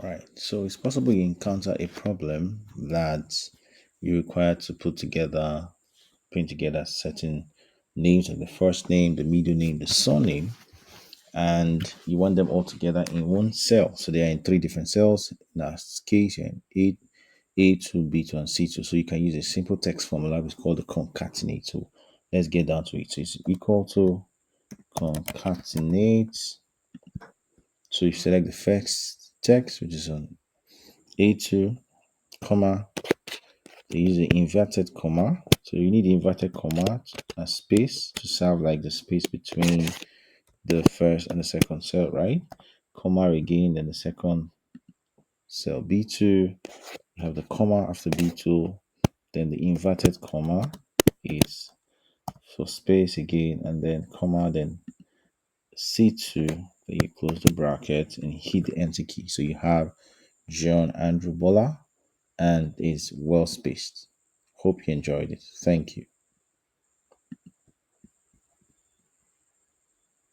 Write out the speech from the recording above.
Right. So it's possible you encounter a problem that you require to print together certain names, like the first name, the middle name, the surname, and you want them all together in one cell. So they are in three different cells. In that case, you're in A2, B2, and C2. So you can use a simple text formula which is called the concatenate. So let's get down to it. So it's equal to concatenate. So you select the first text, which is on A2, comma. They use the inverted comma. So you need the inverted comma and space to serve like the space between the first and the second cell, right? Comma again, then the second cell B2. You have the comma after B2, then the inverted comma is for space again, and then comma, then C2, then you close the bracket and hit the enter key. So you have John Andrew Bola and is well spaced. Hope you enjoyed it. Thank you.